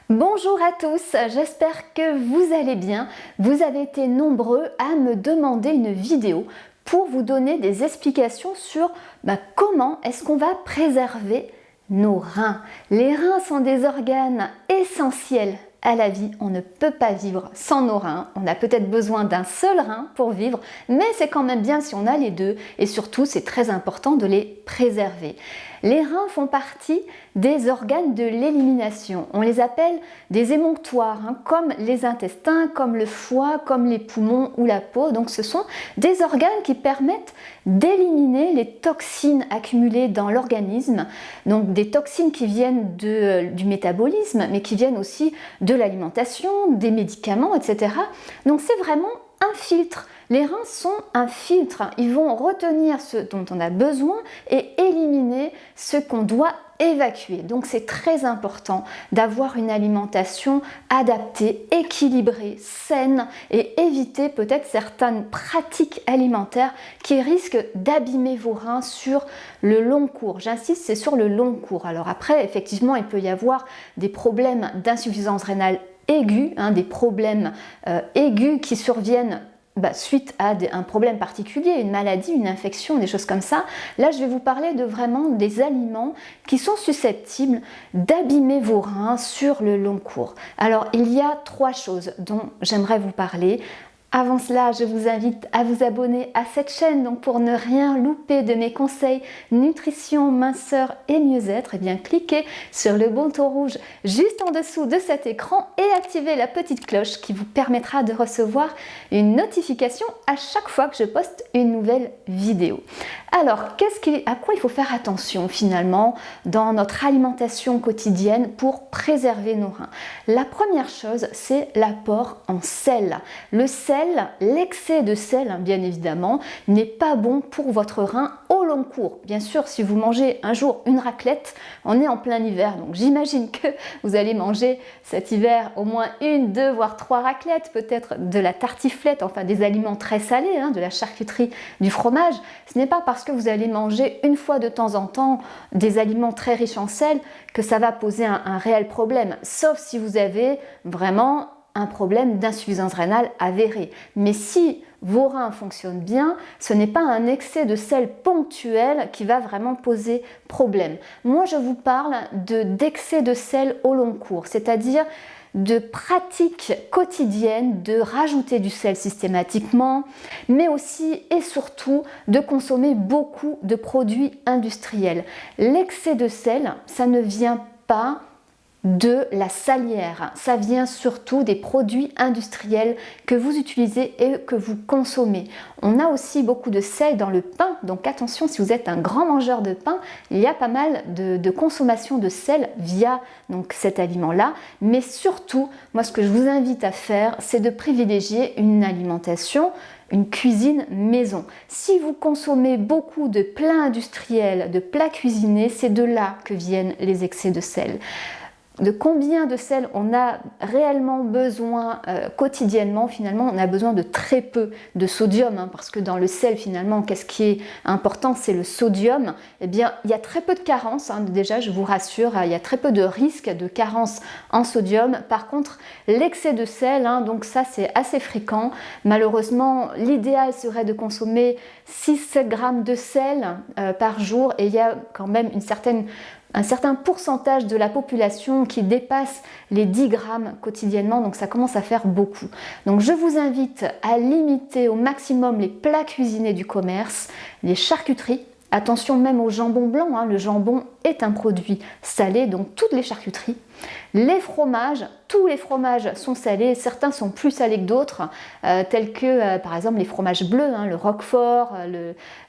Bonjour à tous, j'espère que vous allez bien. Vous avez été nombreux à me demander une vidéo pour vous donner des explications sur comment est-ce qu'on va préserver nos reins. Les reins sont des organes essentiels à la vie, on ne peut pas vivre sans nos reins. On a peut-être besoin d'un seul rein pour vivre, mais c'est quand même bien si on a les deux et surtout c'est très important de les préserver. Les reins font partie des organes de l'élimination. On les appelle des émonctoires, comme les intestins, comme le foie, comme les poumons ou la peau. Donc ce sont des organes qui permettent d'éliminer les toxines accumulées dans l'organisme. Donc des toxines qui viennent du métabolisme, mais qui viennent aussi de l'alimentation, des médicaments, etc. Donc c'est vraiment un filtre. Les reins sont un filtre, ils vont retenir ce dont on a besoin et éliminer ce qu'on doit évacuer. Donc c'est très important d'avoir une alimentation adaptée, équilibrée, saine et éviter peut-être certaines pratiques alimentaires qui risquent d'abîmer vos reins sur le long cours. J'insiste, c'est sur le long cours. Alors après, effectivement, il peut y avoir des problèmes d'insuffisance rénale aigus, des problèmes aigus qui surviennent suite à un problème particulier, une maladie, une infection, des choses comme ça. Là, je vais vous parler de vraiment des aliments qui sont susceptibles d'abîmer vos reins sur le long cours. Alors, il y a 3 choses dont j'aimerais vous parler. Avant cela, je vous invite à vous abonner à cette chaîne donc pour ne rien louper de mes conseils nutrition, minceur et mieux-être. Eh bien, cliquez sur le bouton rouge juste en dessous de cet écran et activez la petite cloche qui vous permettra de recevoir une notification à chaque fois que je poste une nouvelle vidéo. Alors, à quoi il faut faire attention finalement dans notre alimentation quotidienne pour préserver nos reins? La première chose, c'est l'apport en sel. Le sel, l'excès de sel, bien évidemment, n'est pas bon pour votre rein au long cours. Bien sûr, si vous mangez un jour une raclette, on est en plein hiver, donc j'imagine que vous allez manger cet hiver au moins 1, 2, voire 3 raclettes, peut-être de la tartiflette, enfin des aliments très salés, de la charcuterie, du fromage. Ce n'est pas parce que vous allez manger une fois de temps en temps des aliments très riches en sel que ça va poser un réel problème, sauf si vous avez vraiment un problème d'insuffisance rénale avéré. Mais si vos reins fonctionnent bien, ce n'est pas un excès de sel ponctuel qui va vraiment poser problème. Moi, je vous parle d'excès de sel au long cours, c'est-à-dire de pratiques quotidiennes de rajouter du sel systématiquement, mais aussi et surtout de consommer beaucoup de produits industriels. L'excès de sel, ça ne vient pas de la salière, ça vient surtout des produits industriels que vous utilisez et que vous consommez. On a aussi beaucoup de sel dans le pain, donc attention, si vous êtes un grand mangeur de pain, il y a pas mal de consommation de sel via donc cet aliment-là, mais surtout, moi ce que je vous invite à faire, c'est de privilégier une alimentation, une cuisine maison. Si vous consommez beaucoup de plats industriels, de plats cuisinés, c'est de là que viennent les excès de sel. De combien de sel on a réellement besoin quotidiennement, finalement on a besoin de très peu de sodium, parce que dans le sel finalement qu'est-ce qui est important, c'est le sodium. Eh bien il y a très peu de carences, déjà je vous rassure, il y a très peu de risques de carence en sodium. Par contre l'excès de sel, donc ça c'est assez fréquent. Malheureusement l'idéal serait de consommer 6 grammes de sel par jour, et il y a quand même un certain pourcentage de la population qui dépasse les 10 grammes quotidiennement, donc ça commence à faire beaucoup. Donc je vous invite à limiter au maximum les plats cuisinés du commerce, les charcuteries. Attention même au jambon blanc, le jambon est un produit salé, donc toutes les charcuteries. Les fromages, tous les fromages sont salés, certains sont plus salés que d'autres, tels que par exemple les fromages bleus, le roquefort,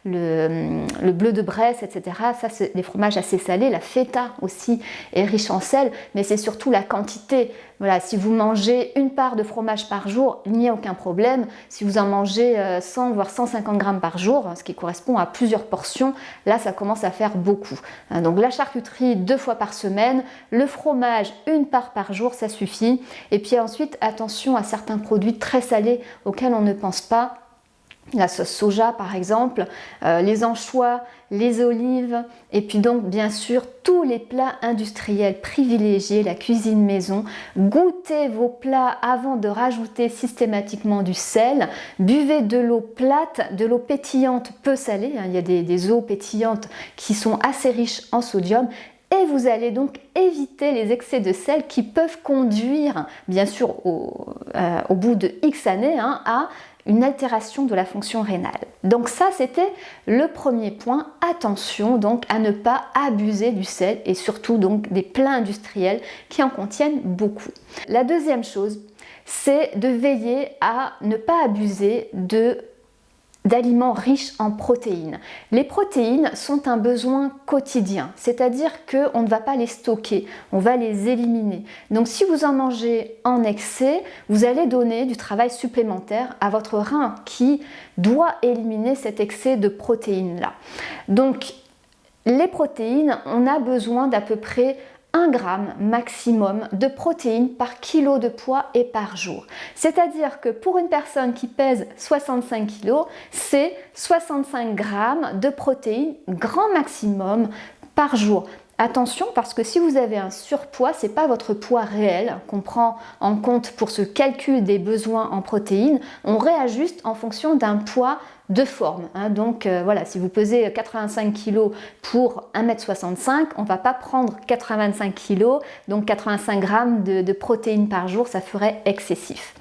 le bleu de Bresse, etc. Ça c'est des fromages assez salés. La feta aussi est riche en sel, mais c'est surtout la quantité. Voilà, si vous mangez une part de fromage par jour, il n'y a aucun problème. Si vous en mangez 100 voire 150 grammes par jour, ce qui correspond à plusieurs portions, là ça commence à faire beaucoup. Donc la charcuterie 2 fois par semaine, le fromage 1 part par jour, ça suffit. Et puis ensuite, attention à certains produits très salés auxquels on ne pense pas. la sauce soja par exemple, les anchois, les olives, et puis donc bien sûr tous les plats industriels, privilégiés la cuisine maison. Goûtez vos plats avant de rajouter systématiquement du sel. Buvez de l'eau plate, de l'eau pétillante peu salée, il y a des eaux pétillantes qui sont assez riches en sodium. Et vous allez donc éviter les excès de sel qui peuvent conduire, bien sûr au bout de X années, à une altération de la fonction rénale. Donc ça, c'était le premier point. Attention donc à ne pas abuser du sel et surtout donc des plats industriels qui en contiennent beaucoup. La deuxième chose, c'est de veiller à ne pas abuser d'aliments riches en protéines. Les protéines sont un besoin quotidien, c'est-à-dire qu'on ne va pas les stocker, on va les éliminer. Donc si vous en mangez en excès, vous allez donner du travail supplémentaire à votre rein qui doit éliminer cet excès de protéines-là. Donc les protéines, on a besoin d'à peu près 1 gramme maximum de protéines par kilo de poids et par jour. C'est-à-dire que pour une personne qui pèse 65 kg, c'est 65 grammes de protéines grand maximum par jour. Attention parce que si vous avez un surpoids, ce n'est pas votre poids réel qu'on prend en compte pour ce calcul des besoins en protéines. On réajuste en fonction d'un poids de forme. Donc voilà, si vous pesez 85 kg pour 1,65 m, on ne va pas prendre 85 kg, donc 85 grammes de protéines par jour, ça ferait excessif.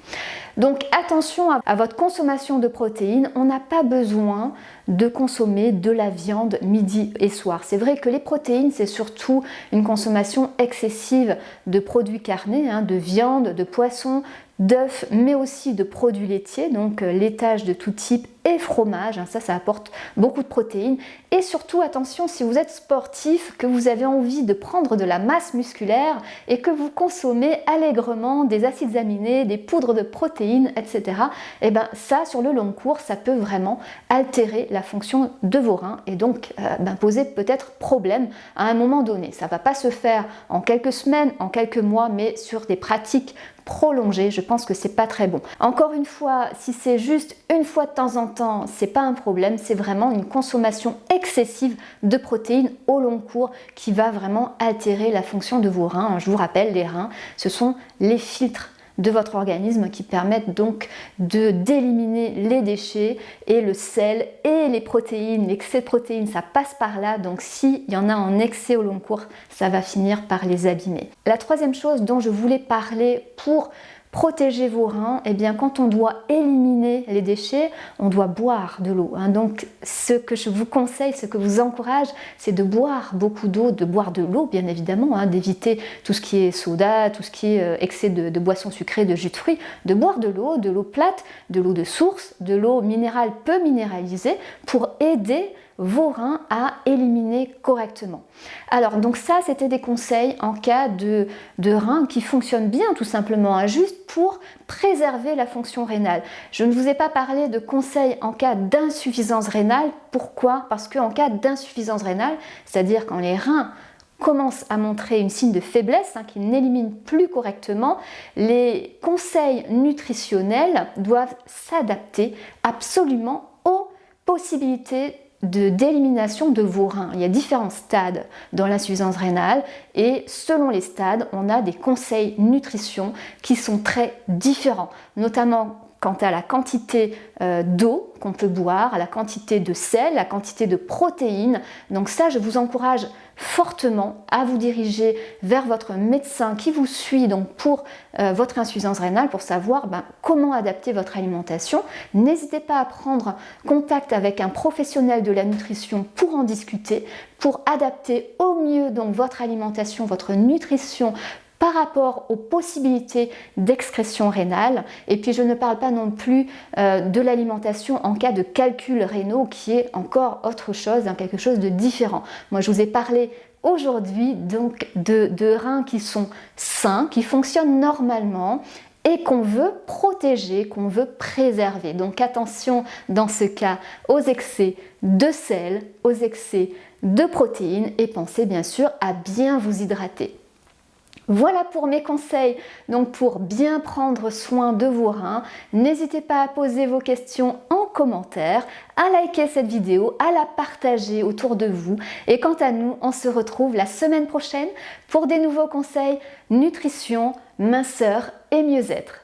Donc attention à votre consommation de protéines, on n'a pas besoin de consommer de la viande midi et soir. C'est vrai que les protéines, c'est surtout une consommation excessive de produits carnés, de viande, de poisson, d'œufs, mais aussi de produits laitiers, donc laitage de tout type et fromage, ça apporte beaucoup de protéines. Et surtout, attention, si vous êtes sportif, que vous avez envie de prendre de la masse musculaire et que vous consommez allègrement des acides aminés, des poudres de protéines, etc., et bien ça, sur le long cours, ça peut vraiment altérer la fonction de vos reins et donc poser peut-être problème à un moment donné. Ça ne va pas se faire en quelques semaines, en quelques mois, mais sur des pratiques prolongées, je pense que c'est pas très bon. Encore une fois, si c'est juste une fois de temps en temps, c'est pas un problème, c'est vraiment une consommation excessive de protéines au long cours qui va vraiment altérer la fonction de vos reins. Je vous rappelle, les reins, ce sont les filtres de votre organisme qui permettent donc d'éliminer les déchets et le sel et les protéines. L'excès de protéines, ça passe par là, donc s'il y en a en excès au long cours, ça va finir par les abîmer. La troisième chose dont je voulais parler pour protéger vos reins, eh bien quand on doit éliminer les déchets, on doit boire de l'eau. Donc ce que je vous conseille, ce que je vous encourage, c'est de boire beaucoup d'eau, de boire de l'eau bien évidemment, d'éviter tout ce qui est soda, tout ce qui est excès de boissons sucrées, de jus de fruits, de boire de l'eau plate, de l'eau de source, de l'eau minérale peu minéralisée pour aider vos reins à éliminer correctement. Alors donc ça, c'était des conseils en cas de reins qui fonctionnent bien tout simplement, juste pour préserver la fonction rénale. Je ne vous ai pas parlé de conseils en cas d'insuffisance rénale. Pourquoi? Parce qu'en cas d'insuffisance rénale, c'est-à-dire quand les reins commencent à montrer une signe de faiblesse, qu'ils n'éliminent plus correctement, les conseils nutritionnels doivent s'adapter absolument aux possibilités d'élimination de vos reins. Il y a différents stades dans l'insuffisance rénale et selon les stades, on a des conseils nutrition qui sont très différents, notamment quant à la quantité d'eau qu'on peut boire, à la quantité de sel, la quantité de protéines. Donc ça, je vous encourage fortement à vous diriger vers votre médecin qui vous suit donc pour votre insuffisance rénale pour savoir comment adapter votre alimentation. N'hésitez pas à prendre contact avec un professionnel de la nutrition pour en discuter, pour adapter au mieux donc votre alimentation, votre nutrition par rapport aux possibilités d'excrétion rénale. Et puis je ne parle pas non plus de l'alimentation en cas de calculs rénaux qui est encore autre chose, quelque chose de différent. Moi je vous ai parlé aujourd'hui donc de reins qui sont sains, qui fonctionnent normalement et qu'on veut protéger, qu'on veut préserver. Donc attention dans ce cas aux excès de sel, aux excès de protéines et pensez bien sûr à bien vous hydrater. Voilà pour mes conseils, donc pour bien prendre soin de vos reins. N'hésitez pas à poser vos questions en commentaire, à liker cette vidéo, à la partager autour de vous. Et quant à nous, on se retrouve la semaine prochaine pour des nouveaux conseils nutrition, minceur et mieux-être.